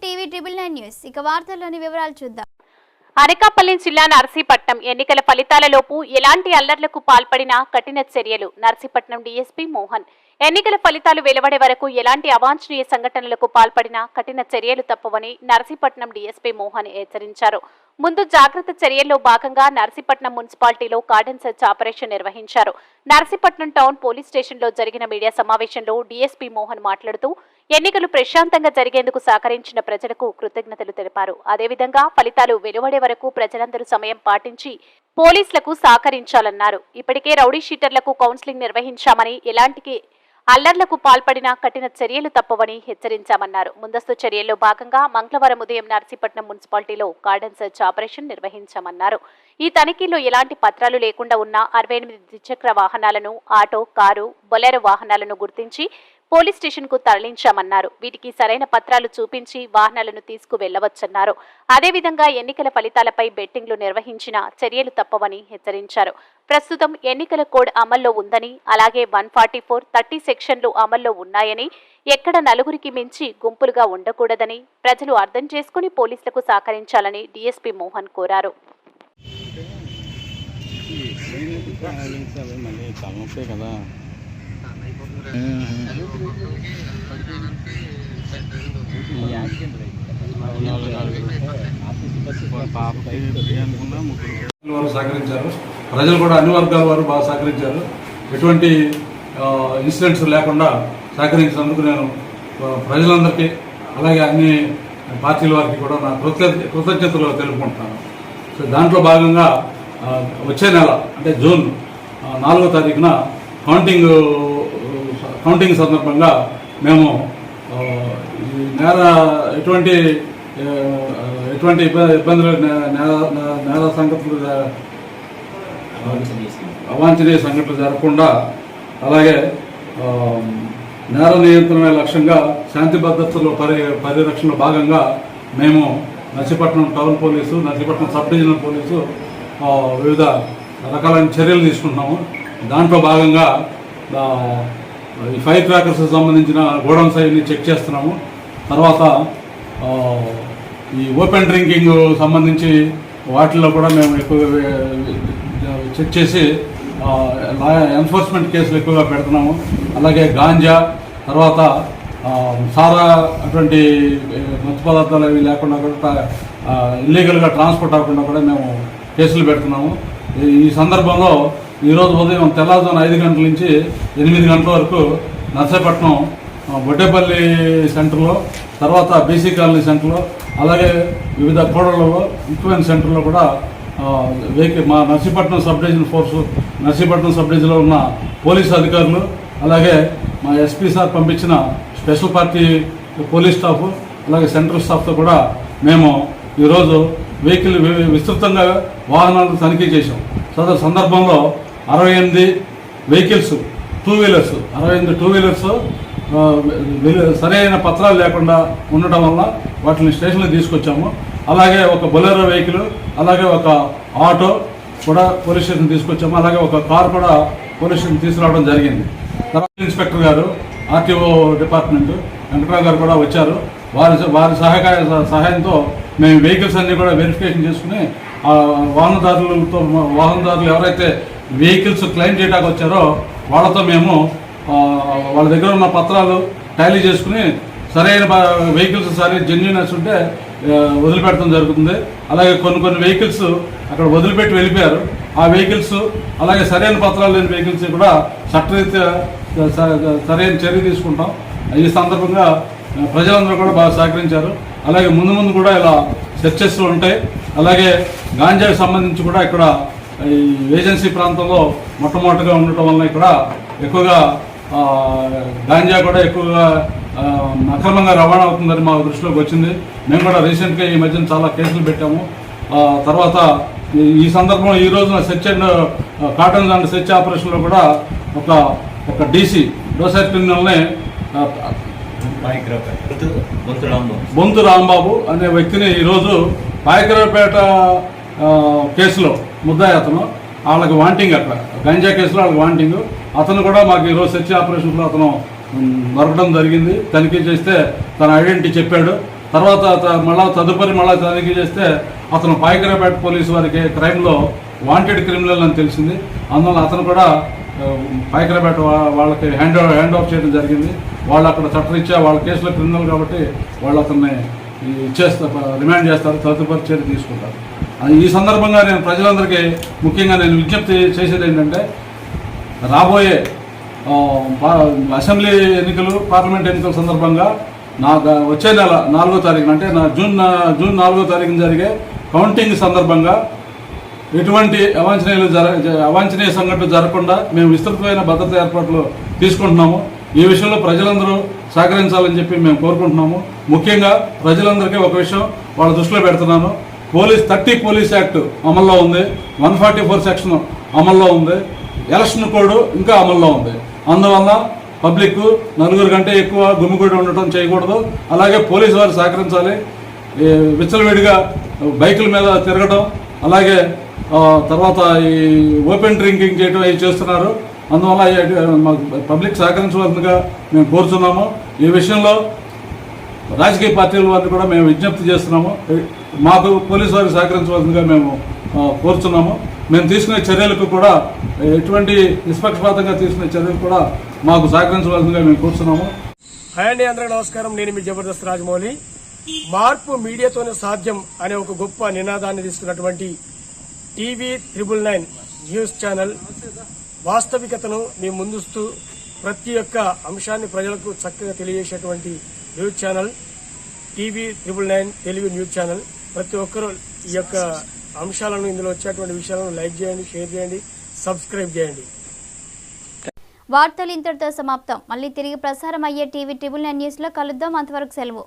TV 999 news. ఇక వార్తల్లోని వివరాలు చూద్దాం. అనకాపల్లి జిల్లా నర్సీపట్నం ఎన్నికల ఫలితాలలోపు ఎలాంటి అల్లర్లకు పాల్పడినా కఠిన చర్యలు. నర్సీపట్నం డీఎస్పీ మోహన్. ఎన్నికల ఫలితాలు వెలువడే వరకు ఎలాంటి అవాంఛనీయ సంఘటనలకు పాల్పడినా కఠిన చర్యలు తప్పవని నర్సీపట్నం డీఎస్పీ మోహన్ హెచ్చరించారు. ముందు జాగ్రత్త చర్యల్లో భాగంగా నర్సీపట్నం మున్సిపాలిటీలో కార్డన్ సెర్చ్ ఆపరేషన్ నిర్వహించారు. నర్సీపట్నం టౌన్ పోలీస్ స్టేషన్లో జరిగిన మీడియా సమావేశంలో డీఎస్పీ మోహన్ మాట్లాడుతూ ఎన్నికలు ప్రశాంతంగా జరిగేందుకు సహకరించిన ప్రజలకు కృతజ్ఞతలు తెలిపారు. అదేవిధంగా ఫలితాలు వెలువడే వరకు ప్రజలందరూ సమయం పాటించి పోలీసులకు సహకరించాలన్నారు. ఇప్పటికే రౌడీ షీటర్లకు కౌన్సిలింగ్ నిర్వహించామని ఎలాంటి అల్లర్లకు పాల్పడిన కఠిన చర్యలు తప్పవని హెచ్చరించామన్నారు. ముందస్తు చర్యల్లో భాగంగా మంగళవారం ఉదయం నర్సీపట్నం మున్సిపాలిటీలో కార్డన్ సెర్చ్ ఆపరేషన్ నిర్వహించామన్నారు. ఈ తనిఖీలో ఎలాంటి పత్రాలు లేకుండా ఉన్న 68 ద్విచక్ర వాహనాలను, ఆటో, కారు, బొలెరో వాహనాలను గుర్తించి పోలీస్ స్టేషన్ కు తరలించామన్నారు. వీటికి సరైన పత్రాలు చూపించి వాహనాలను తీసుకువెళ్లవచ్చన్నారు. అదేవిధంగా ఎన్నికల ఫలితాలపై బెట్టింగ్లు నిర్వహించిన చర్యలు తప్పవని హెచ్చరించారు. ప్రస్తుతం ఎన్నికల కోడ్ అమల్లో ఉందని, అలాగే 144, 30 సెక్షన్లు అమల్లో ఉన్నాయని, ఎక్కడ నలుగురికి మించి గుంపులుగా ఉండకూడదని ప్రజలు అర్థం చేసుకుని పోలీసులకు సహకరించాలని డీఎస్పీ మోహన్ కోరారు. సహకరించారు. ప్రజలు కూడా అన్ని వర్గాల వారు బాగా సహకరించారు. ఎటువంటి ఇన్సిడెంట్స్ లేకుండా సహకరించినందుకు నేను ప్రజలందరికీ, అలాగే అన్ని పార్టీల వారికి కూడా నా కృతజ్ఞతలు తెలుపుకుంటున్నాను. సో దాంట్లో భాగంగా వచ్చే నెల అంటే జూన్ 4వ తారీఖున కౌంటింగ్ సందర్భంగా మేము ఎటువంటి ఇబ్బందులు, నేర సంఘటనలు, అవాంఛనీయ సంఘటనలు జరగకుండా, అలాగే నేర నియంత్రణ లక్ష్యంగా శాంతి భద్రతల పరిరక్షణలో భాగంగా మేము Narsipatnam town police, Narsipatnam sub divisional police వివిధ రకాలైన చర్యలు తీసుకుంటున్నాము. దాంట్లో భాగంగా ఈ ఫైర్ క్రాకర్స్ సంబంధించిన గోడౌన్స్ అన్ని చెక్ చేస్తున్నాము. తర్వాత ఈ ఓపెన్ డ్రింకింగ్ సంబంధించి వాటిల్లో కూడా మేము ఎక్కువగా చెక్ చేసి ఎన్ఫోర్స్మెంట్ కేసులు ఎక్కువగా పెడుతున్నాము. అలాగే గాంజా, తర్వాత సారా, అటువంటి మత్తు పదార్థాలు అవి లేకుండా కూడా ఇల్లీగల్గా ట్రాన్స్పోర్ట్ అవ్వకుండా కూడా మేము కేసులు పెడుతున్నాము. ఈ సందర్భంలో ఈరోజు ఉదయం తెల్లవారుజామున 5 గంటల నుంచి 8 గంటల వరకు నర్సీపట్నం బొడ్డేపల్లి సెంటర్లో, తర్వాత బీసీ కాలనీ సెంటర్లో, అలాగే వివిధ కూడళ్లలో, ఇన్ఫ్లుయెన్స్ సెంటర్లో కూడా మా Narsipatnam sub division force, Narsipatnam sub డివిజన్లో ఉన్న పోలీసు అధికారులు, అలాగే మా ఎస్పీ సార్ పంపించిన స్పెషల్ పార్టీ పోలీస్ స్టాఫ్, అలాగే సెంట్రల్ స్టాఫ్తో కూడా మేము ఈరోజు వెహికల్ విస్తృతంగా వాహనాలను తనిఖీ చేశాం. సదరు సందర్భంలో 68 వెహికల్స్, 2 వీలర్స్, 68 2 వీలర్స్ సరైన పత్రాలు లేకుండా ఉండటం వల్ల వాటిని స్టేషన్లో తీసుకొచ్చాము. అలాగే ఒక బొలెరో వెహికల్, అలాగే ఒక ఆటో కూడా పోలీస్ స్టేషన్ తీసుకొచ్చాము. అలాగే ఒక కార్ కూడా పోలీస్ స్టేషన్ తీసుకురావడం జరిగింది. తర్వాత ఇన్స్పెక్టర్ గారు, ఆర్టీఓ డిపార్ట్మెంట్ వెంకటరావు గారు కూడా వచ్చారు. వారి సహాయంతో మేము వెహికల్స్ అన్నీ కూడా వెరిఫికేషన్ చేసుకుని వాహనదారులు ఎవరైతే వెహికల్స్ క్లెయిమ్ చేయడానికి వచ్చారో వాళ్ళతో మేము వాళ్ళ దగ్గర ఉన్న పత్రాలు టాలీ చేసుకుని సరైన వెహికల్స్ జెన్యూనెస్ ఉంటే వదిలిపెట్టడం జరుగుతుంది. అలాగే కొన్ని వెహికల్స్ అక్కడ వదిలిపెట్టి వెళ్ళిపోయారు. ఆ వెహికల్స్, అలాగే సరైన పత్రాలు లేని వెహికల్స్ కూడా చట్టరీత్యా సరైన చర్య తీసుకుంటాం. ఈ సందర్భంగా ప్రజలందరూ కూడా బాగా సహకరించారు. అలాగే ముందు కూడా ఇలా సెర్చెస్ ఉంటాయి. అలాగే గాంజాకి సంబంధించి కూడా ఇక్కడ ఈ ఏజెన్సీ ప్రాంతంలో మొట్టమొదటిగా ఉండటం వల్ల ఇక్కడ ఎక్కువగా గాంజా కూడా ఎక్కువగా అక్రమంగా రవాణా అవుతుందని మా దృష్టిలోకి వచ్చింది. మేము కూడా రీసెంట్గా ఈ మధ్యన చాలా కేసులు పెట్టాము. తర్వాత ఈ సందర్భంలో ఈ రోజున search and cotton and search ఆపరేషన్లో కూడా ఒక డీసీ డోసర్ క్రిమినల్ని బొంతు రాంబాబు అనే వ్యక్తిని ఈరోజు పాయకరావుపేట కేసులో ముద్దాయి అతను, వాళ్ళకి వాంటింగ్, అక్కడ గంజా కేసులో వాళ్ళకి వాంటింగ్, అతను కూడా మాకు ఈరోజు సెర్చ్ ఆపరేషన్లో అతను దొరకడం జరిగింది. తనిఖీ చేస్తే తన ఐడెంటిటీ చెప్పాడు. తర్వాత తదుపరి తనిఖీ చేస్తే అతను పాయకరాపేట పోలీసు వారికి క్రైమ్లో వాంటెడ్ క్రిమినల్ అని తెలిసింది. అందువల్ల అతను కూడా పాయకరాపేట వాళ్ళకి హ్యాండ్ ఆఫ్ చేయడం జరిగింది. వాళ్ళు అక్కడ చట్టరీత్యా వాళ్ళ కేసులో క్రిమినల్ కాబట్టి వాళ్ళు అతన్ని రిమాండ్ చేస్తారు, తదుపరి చర్య తీసుకుంటారు. ఈ సందర్భంగా నేను ప్రజలందరికీ ముఖ్యంగా నేను విజ్ఞప్తి చేసేది ఏంటంటే, రాబోయే అసెంబ్లీ ఎన్నికలు, పార్లమెంట్ ఎన్నికల సందర్భంగా వచ్చే నెల 4వ తారీఖున అంటే జూన్ 4వ తారీఖున జరిగే కౌంటింగ్ సందర్భంగా ఎటువంటి అవాంఛనీయ సంఘటనలు జరగకుండా మేము విస్తృతమైన భద్రతా ఏర్పాట్లు తీసుకుంటున్నాము. ఈ విషయంలో ప్రజలందరూ సహకరించాలని చెప్పి మేము కోరుకుంటున్నాము. ముఖ్యంగా ప్రజలందరికీ ఒక విషయం వాళ్ళ దృష్టిలో పెడుతున్నాను. 30 పోలీస్ యాక్ట్ అమల్లో ఉంది, 144 సెక్షన్ అమల్లో ఉంది, ఎలక్షన్ కోడ్ ఇంకా అమల్లో ఉంది. అందువల్ల పబ్లిక్ 4 కంటే ఎక్కువ గుమిగూడి ఉండటం చేయకూడదు. అలాగే పోలీసు వారు సహకరించాలి. విచ్చలవిడిగా బైకుల మీద తిరగటం, అలాగే తర్వాత ఈ ఓపెన్ డ్రింకింగ్ చేయడం అవి చేస్తున్నారు. అందువల్ల పబ్లిక్ సహకరించవలసిందిగా మేము కోరుతున్నాము. ఈ విషయంలో రాజకీయ పార్టీల వారిని కూడా మేము విజ్ఞప్తి చేస్తున్నాము. మాకు పోలీసు వారికి సహకరించవలసిందిగా మేము కోరుతున్నాము. మేము తీసుకునే చర్యలకు కూడా ఎటువంటి నిష్పక్షపాతంగా తీసుకునే చర్యలు కూడా మాకు సహకరించవలసిందిగా మేము కోరుతున్నాము. హాయ్ అండి, అందరికీ నమస్కారం. నేను మీ జబర్దస్త్ రాజమౌళి. మార్పు మీడియాతోనే సాధ్యం అనే ఒక గొప్ప నినాదాన్ని తీసుకున్నటువంటి టీవీ 999 న్యూస్ ఛానల్ వాస్తవికతను మీ ముందుస్తూ ప్రతి ఒక్క అంశాన్ని ప్రజలకు చక్కగా తెలియజేసేటువంటి news channel TV 999 Telugu news channel. ప్రతి ఒక్కరూ ఈ యొక్క అంశాలను, ఇందులో వచ్చేటువంటి విషయాలను లైక్ చేయండి, షేర్ చేయండి, సబ్స్క్రైబ్ చేయండి. వార్తలు ఇంతటితో సమాప్తం. మళ్ళీ తిరిగి ప్రసారం అయ్యే టీవీ 999 న్యూస్లో కలుద్దాం. అంతవరకు సెలవు.